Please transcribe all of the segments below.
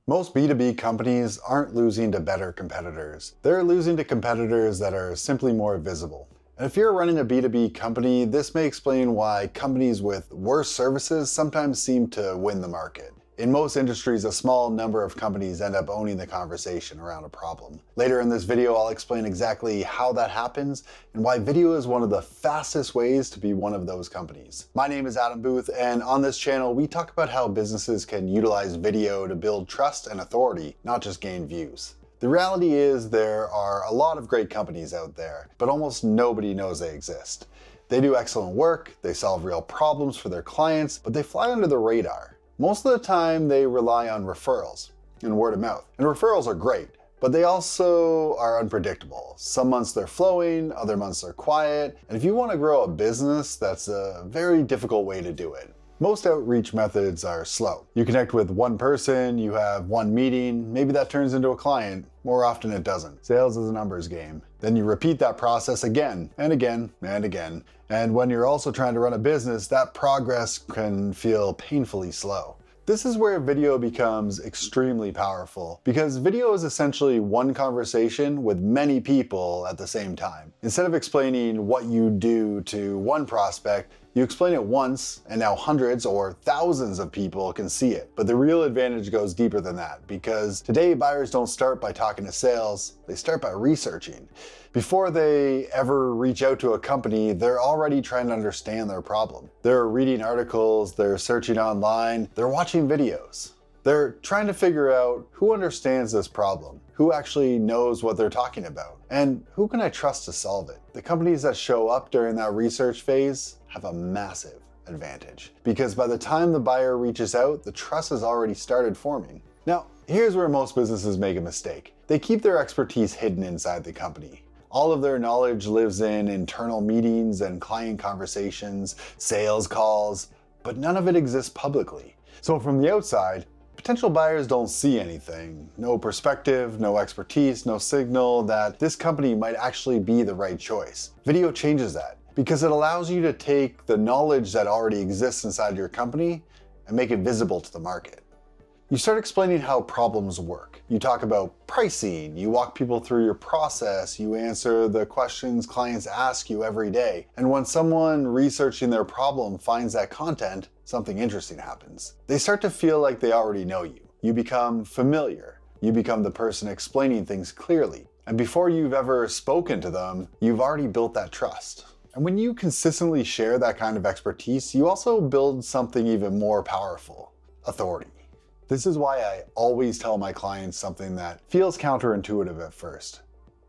Most B2B companies aren't losing to better competitors. They're losing to competitors that are simply more visible. And if you're running a B2B company, this may explain why companies with worse services sometimes seem to win the market. In most industries, a small number of companies end up owning the conversation around a problem. Later in this video, I'll explain exactly how that happens and why video is one of the fastest ways to be one of those companies. My name is Adam Booth, and on this channel, we talk about how businesses can utilize video to build trust and authority, not just gain views. The reality is there are a lot of great companies out there, but almost nobody knows they exist. They do excellent work, they solve real problems for their clients, but they fly under the radar. Most of the time, they rely on referrals and word of mouth. And referrals are great, but they also are unpredictable. Some months they're flowing, other months they're quiet. And if you want to grow a business, that's a very difficult way to do it. Most outreach methods are slow. You connect with one person, you have one meeting, maybe that turns into a client. More often it doesn't. Sales is a numbers game. Then you repeat that process again and again and again. And when you're also trying to run a business, that progress can feel painfully slow. This is where video becomes extremely powerful, because video is essentially one conversation with many people at the same time. Instead of explaining what you do to one prospect, you explain it once, and now hundreds or thousands of people can see it. But the real advantage goes deeper than that, because today buyers don't start by talking to sales, they start by researching. Before they ever reach out to a company, they're already trying to understand their problem. They're reading articles, they're searching online, they're watching videos. They're trying to figure out who understands this problem, who actually knows what they're talking about, and who can I trust to solve it. The companies that show up during that research phase have a massive advantage, because by the time the buyer reaches out, the trust has already started forming. Now, here's where most businesses make a mistake. They keep their expertise hidden inside the company. All of their knowledge lives in internal meetings and client conversations, sales calls, but none of it exists publicly. So from the outside, potential buyers don't see anything. No perspective, no expertise, no signal that this company might actually be the right choice. Video changes that, because it allows you to take the knowledge that already exists inside your company and make it visible to the market. You start explaining how problems work. You talk about pricing, you walk people through your process, you answer the questions clients ask you every day. And when someone researching their problem finds that content, something interesting happens. They start to feel like they already know you. You become familiar. You become the person explaining things clearly. And before you've ever spoken to them, you've already built that trust. And when you consistently share that kind of expertise, you also build something even more powerful: authority. This is why I always tell my clients something that feels counterintuitive at first.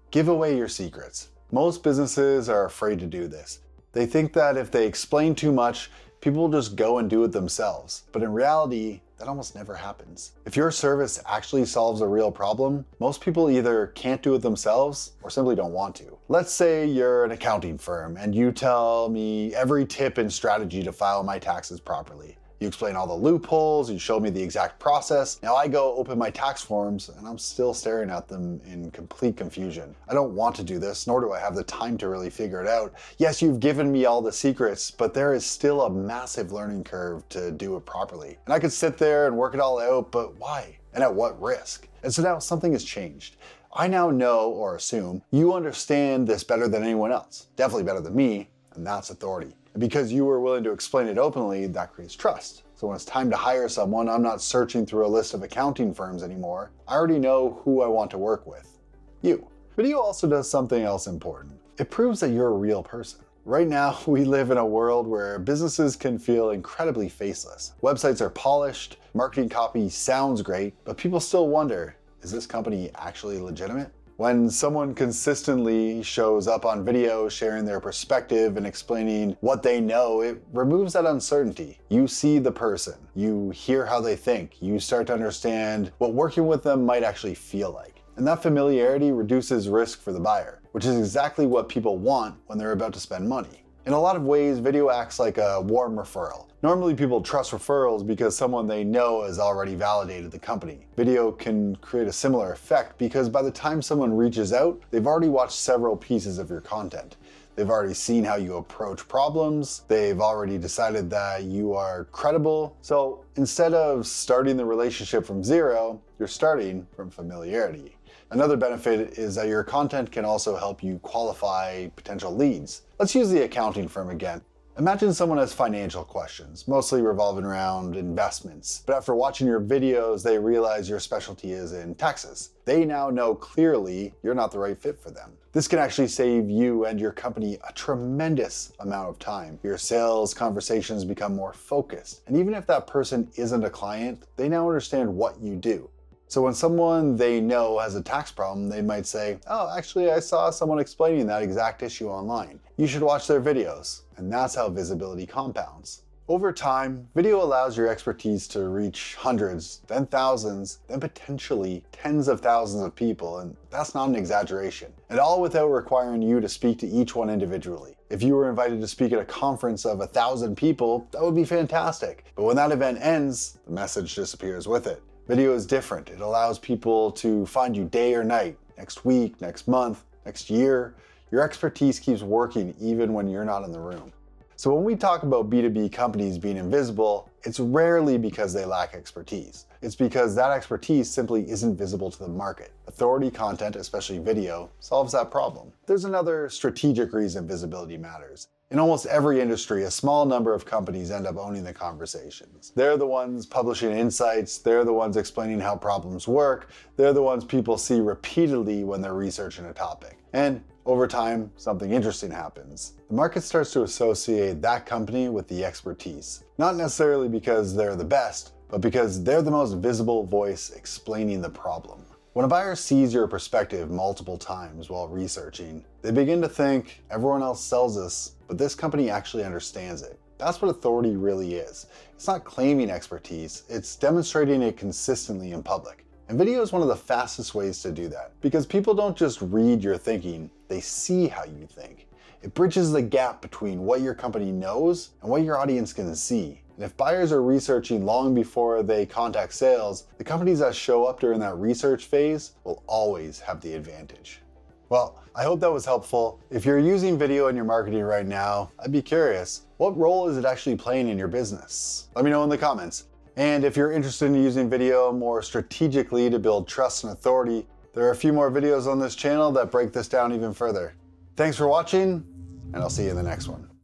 Give away your secrets. Most businesses are afraid to do this. They think that if they explain too much, people will just go and do it themselves. But in reality, that almost never happens. If your service actually solves a real problem, most people either can't do it themselves or simply don't want to. Let's say you're an accounting firm and you tell me every tip and strategy to file my taxes properly. You explain all the loopholes, you show me the exact process. Now I go open my tax forms and I'm still staring at them in complete confusion. I don't want to do this, nor do I have the time to really figure it out. Yes, you've given me all the secrets, but there is still a massive learning curve to do it properly. And I could sit there and work it all out, but why? And at what risk? And so now something has changed. I now know, or assume, you understand this better than anyone else. Definitely better than me, and that's authority. And because you were willing to explain it openly, that creates trust. So when it's time to hire someone, I'm not searching through a list of accounting firms anymore. I already know who I want to work with. You. Video also does something else important. It proves that you're a real person. Right now, we live in a world where businesses can feel incredibly faceless. Websites are polished, marketing copy sounds great, but people still wonder, is this company actually legitimate? When someone consistently shows up on video sharing their perspective and explaining what they know, it removes that uncertainty. You see the person, you hear how they think, you start to understand what working with them might actually feel like. And that familiarity reduces risk for the buyer, which is exactly what people want when they're about to spend money. In a lot of ways, video acts like a warm referral. Normally people trust referrals because someone they know has already validated the company. Video can create a similar effect because by the time someone reaches out, they've already watched several pieces of your content. They've already seen how you approach problems. They've already decided that you are credible. So instead of starting the relationship from zero, You're starting from familiarity. Another benefit is that your content can also help you qualify potential leads. Let's use the accounting firm again. Imagine someone has financial questions, mostly revolving around investments, but after watching your videos, they realize your specialty is in taxes. They now know clearly you're not the right fit for them. This can actually save you and your company a tremendous amount of time. Your sales conversations become more focused, and even if that person isn't a client, they now understand what you do. So when someone they know has a tax problem, they might say, oh, actually I saw someone explaining that exact issue online. You should watch their videos. And that's how visibility compounds. Over time, video allows your expertise to reach hundreds, then thousands, then potentially tens of thousands of people, and that's not an exaggeration. And all without requiring you to speak to each one individually. If you were invited to speak at a conference of 1,000 people, that would be fantastic. But when that event ends, the message disappears with it. Video is different. It allows people to find you day or night, next week, next month, next year. Your expertise keeps working even when you're not in the room. So when we talk about B2B companies being invisible, it's rarely because they lack expertise. It's because that expertise simply isn't visible to the market. Authority content, especially video, solves that problem. There's another strategic reason visibility matters. In almost every industry, a small number of companies end up owning the conversations. They're the ones publishing insights, they're the ones explaining how problems work, they're the ones people see repeatedly when they're researching a topic. And over time, something interesting happens. The market starts to associate that company with the expertise. Not necessarily because they're the best, but because they're the most visible voice explaining the problem. When a buyer sees your perspective multiple times while researching, they begin to think, everyone else sells this, but this company actually understands it. That's what authority really is. It's not claiming expertise, it's demonstrating it consistently in public. And video is one of the fastest ways to do that, because people don't just read your thinking, they see how you think. It bridges the gap between what your company knows and what your audience can see. And if buyers are researching long before they contact sales, the companies that show up during that research phase will always have the advantage. Well, I hope that was helpful. If you're using video in your marketing right now, I'd be curious, what role is it actually playing in your business? Let me know in the comments. And if you're interested in using video more strategically to build trust and authority, there are a few more videos on this channel that break this down even further. Thanks for watching, and I'll see you in the next one.